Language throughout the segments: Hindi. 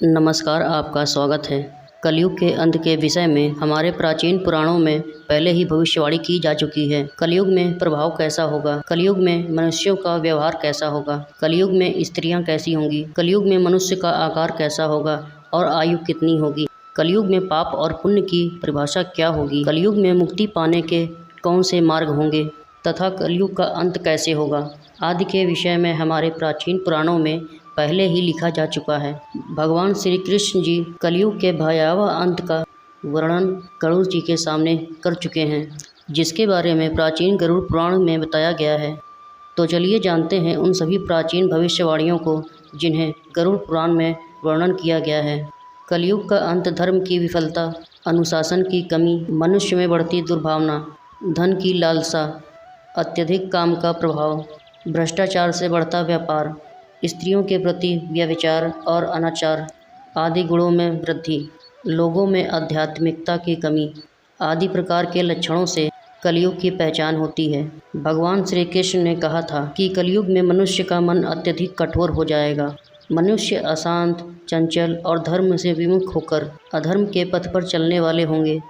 नमस्कार, आपका स्वागत है। कलयुग के अंत के विषय में हमारे प्राचीन पुराणों में पहले ही भविष्यवाणी की जा चुकी है। कलयुग में प्रभाव कैसा होगा, कलयुग में मनुष्यों का व्यवहार कैसा होगा, कलयुग में स्त्रियां कैसी होंगी, कलयुग में मनुष्य का आकार कैसा होगा और आयु कितनी होगी, कलयुग में पाप और पुण्य की परिभाषा क्या होगी, कलयुग में मुक्ति पाने के कौन से मार्ग होंगे तथा कलयुग का अंत कैसे होगा आदि के विषय में हमारे प्राचीन पुराणों में पहले ही लिखा जा चुका है। भगवान श्री कृष्ण जी कलयुग के भयावह अंत का वर्णन गरुड़ जी के सामने कर चुके हैं, जिसके बारे में प्राचीन गरुड़ पुराण में बताया गया है। तो चलिए जानते हैं उन सभी प्राचीन भविष्यवाणियों को जिन्हें गरुड़ पुराण में वर्णन किया गया है। कलयुग का अंत, धर्म की विफलता, अनुशासन की कमी, मनुष्य में बढ़ती दुर्भावना, धन की लालसा, अत्यधिक काम का प्रभाव, भ्रष्टाचार से बढ़ता व्यापार, स्त्रियों के प्रति व्यभिचार और अनाचार आदि गुणों में वृद्धि, लोगों में आध्यात्मिकता की कमी आदि प्रकार के लक्षणों से कलयुग की पहचान होती है। भगवान श्री कृष्ण ने कहा था कि कलयुग में मनुष्य का मन अत्यधिक कठोर हो जाएगा। मनुष्य अशांत, चंचल और धर्म से विमुख होकर अधर्म के पथ पर चलने वाले होंगे।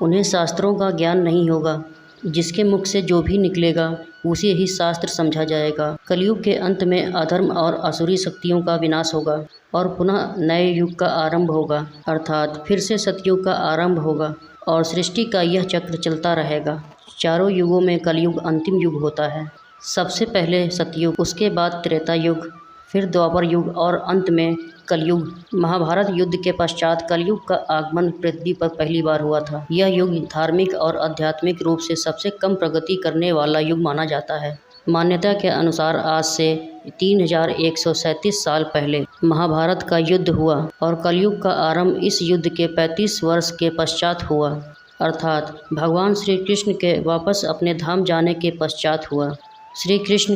उन्हें शास्त्रों का ज्ञान नहीं होगा। जिसके मुख से जो भी निकलेगा उसे ही शास्त्र समझा जाएगा। कलयुग के अंत में अधर्म और असुरी शक्तियों का विनाश होगा और पुनः नए युग का आरंभ होगा, अर्थात फिर से सतयुग का आरंभ होगा और सृष्टि का यह चक्र चलता रहेगा। चारों युगों में कलयुग अंतिम युग होता है। सबसे पहले सतयुग, उसके बाद त्रेता युग, फिर द्वापर युग और अंत में कलयुग। महाभारत युद्ध के पश्चात कलयुग का आगमन पृथ्वी पर पहली बार हुआ था। यह युग धार्मिक और आध्यात्मिक रूप से सबसे कम प्रगति करने वाला युग माना जाता है। मान्यता के अनुसार आज से 3137 साल पहले महाभारत का युद्ध हुआ और कलयुग का आरंभ इस युद्ध के 35 वर्ष के पश्चात हुआ, अर्थात भगवान श्री कृष्ण के वापस अपने धाम जाने के पश्चात हुआ। श्री कृष्ण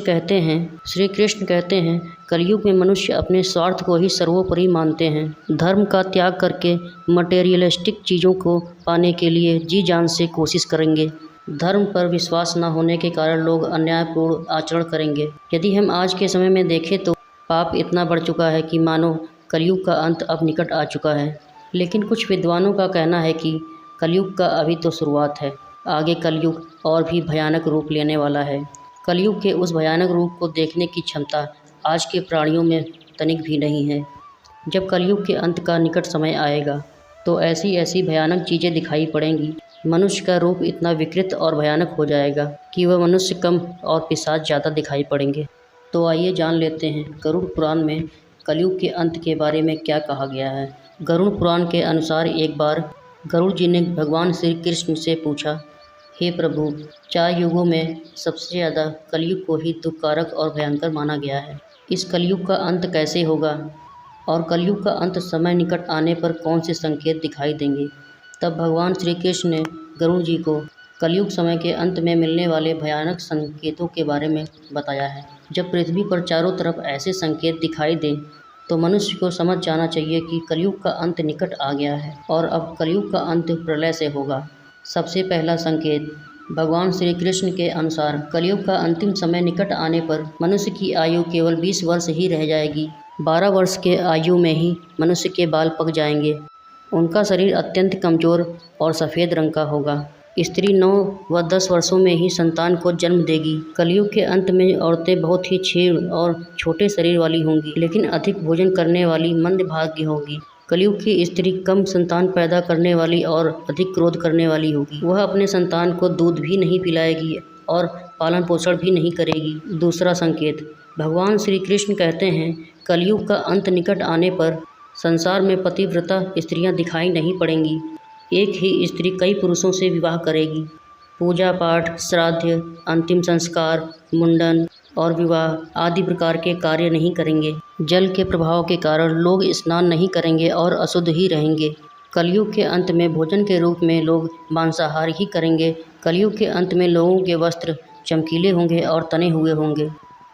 कहते हैं कलयुग में मनुष्य अपने स्वार्थ को ही सर्वोपरि मानते हैं। धर्म का त्याग करके मटेरियलिस्टिक चीज़ों को पाने के लिए जी जान से कोशिश करेंगे। धर्म पर विश्वास न होने के कारण लोग अन्यायपूर्ण आचरण करेंगे। यदि हम आज के समय में देखें तो पाप इतना बढ़ चुका है कि मानो कलयुग का अंत अब निकट आ चुका है। लेकिन कुछ विद्वानों का कहना है कि कलयुग का अभी तो शुरुआत है, आगे कलयुग और भी भयानक रूप लेने वाला है। कलयुग के उस भयानक रूप को देखने की क्षमता आज के प्राणियों में तनिक भी नहीं है। जब कलयुग के अंत का निकट समय आएगा तो ऐसी ऐसी भयानक चीज़ें दिखाई पड़ेंगी। मनुष्य का रूप इतना विकृत और भयानक हो जाएगा कि वह मनुष्य कम और पिशाच ज़्यादा दिखाई पड़ेंगे। तो आइए जान लेते हैं गरुड़ पुराण में कलयुग के अंत के बारे में क्या कहा गया है। गरुड़ पुराण के अनुसार एक बार गरुड़ जी ने भगवान श्री कृष्ण से पूछा, हे प्रभु, 4 युगों में सबसे ज़्यादा कलयुग को ही दुखकारक और भयंकर माना गया है। इस कलयुग का अंत कैसे होगा और कलयुग का अंत समय निकट आने पर कौन से संकेत दिखाई देंगे। तब भगवान श्री कृष्ण ने गरुड़ जी को कलयुग समय के अंत में मिलने वाले भयानक संकेतों के बारे में बताया है। जब पृथ्वी पर चारों तरफ ऐसे संकेत दिखाई दें तो मनुष्य को समझ जाना चाहिए कि कलयुग का अंत निकट आ गया है और अब कलयुग का अंत प्रलय से होगा। सबसे पहला संकेत, भगवान श्री कृष्ण के अनुसार कलयुग का अंतिम समय निकट आने पर मनुष्य की आयु केवल 20 वर्ष ही रह जाएगी। 12 वर्ष के आयु में ही मनुष्य के बाल पक जाएंगे। उनका शरीर अत्यंत कमज़ोर और सफ़ेद रंग का होगा। स्त्री 9 व 10 वर्षों में ही संतान को जन्म देगी। कलयुग के अंत में औरतें बहुत ही क्षीण और छोटे शरीर वाली होंगी, लेकिन अधिक भोजन करने वाली मंदभागी होंगी। कलयुग की स्त्री कम संतान पैदा करने वाली और अधिक क्रोध करने वाली होगी। वह अपने संतान को दूध भी नहीं पिलाएगी और पालन पोषण भी नहीं करेगी। दूसरा संकेत, भगवान श्री कृष्ण कहते हैं कलयुग का अंत निकट आने पर संसार में पतिव्रता स्त्रियां दिखाई नहीं पड़ेंगी। एक ही स्त्री कई पुरुषों से विवाह करेगी। पूजा पाठ, श्राद्ध, अंतिम संस्कार, मुंडन और विवाह आदि प्रकार के कार्य नहीं करेंगे। जल के प्रभाव के कारण लोग स्नान नहीं करेंगे और अशुद्ध ही रहेंगे। कलयुग के अंत में भोजन के रूप में लोग मांसाहार ही करेंगे। कलयुग के अंत में लोगों के वस्त्र चमकीले होंगे और तने हुए होंगे।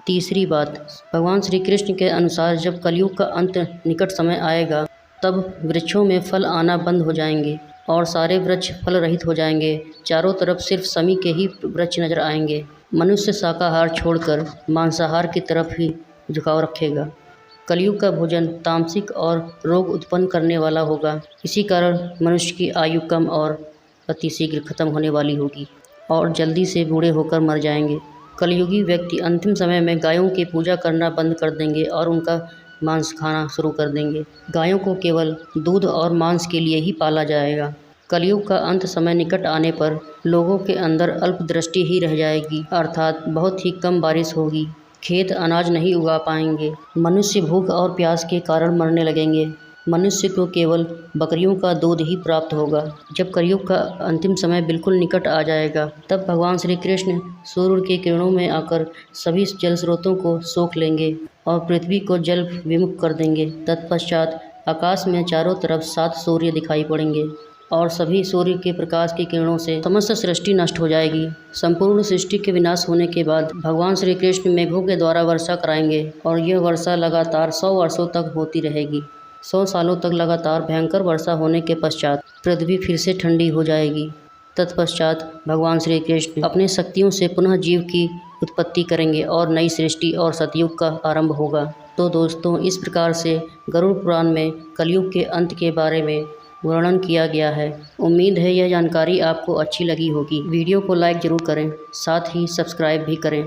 तीसरी बात, भगवान श्री कृष्ण के अनुसार जब कलयुग का अंत निकट समय आएगा तब वृक्षों में फल आना बंद हो जाएंगे और सारे वृक्ष फल रहित हो जाएंगे। चारों तरफ सिर्फ समी के ही वृक्ष नजर आएंगे। मनुष्य शाकाहार छोड़कर मांसाहार की तरफ ही झुकाव रखेगा। कलयुग का भोजन तामसिक और रोग उत्पन्न करने वाला होगा। इसी कारण मनुष्य की आयु कम और अति शीघ्र खत्म होने वाली होगी और जल्दी से बूढ़े होकर मर जाएंगे। कलयुगी व्यक्ति अंतिम समय में गायों की पूजा करना बंद कर देंगे और उनका मांस खाना शुरू कर देंगे। गायों को केवल दूध और मांस के लिए ही पाला जाएगा। कलयुग का अंत समय निकट आने पर लोगों के अंदर अल्पदृष्टि ही रह जाएगी, अर्थात बहुत ही कम बारिश होगी, खेत अनाज नहीं उगा पाएंगे, मनुष्य भूख और प्यास के कारण मरने लगेंगे। मनुष्य को केवल बकरियों का दूध ही प्राप्त होगा। जब कलयुग का अंतिम समय बिल्कुल निकट आ जाएगा, तब भगवान श्री कृष्ण सूर्य की किरणों में आकर सभी जल स्रोतों को सोख लेंगे और पृथ्वी को जल विमुख कर देंगे। तत्पश्चात आकाश में चारों तरफ 7 सूर्य दिखाई पड़ेंगे और सभी सूर्य के प्रकाश की किरणों से समस्त सृष्टि नष्ट हो जाएगी। संपूर्ण सृष्टि के विनाश होने के बाद भगवान श्री कृष्ण मेघों के द्वारा वर्षा कराएंगे और यह वर्षा लगातार 100 वर्षों तक होती रहेगी। 100 सालों तक लगातार भयंकर वर्षा होने के पश्चात पृथ्वी फिर से ठंडी हो जाएगी। तत्पश्चात भगवान श्री कृष्ण अपनी शक्तियों से पुनः जीव की उत्पत्ति करेंगे और नई सृष्टि और सतयुग का आरंभ होगा। तो दोस्तों, इस प्रकार से गरुड़ पुराण में कलयुग के अंत के बारे में वर्णन किया गया है। उम्मीद है यह जानकारी आपको अच्छी लगी होगी। वीडियो को लाइक ज़रूर करें, साथ ही सब्सक्राइब भी करें।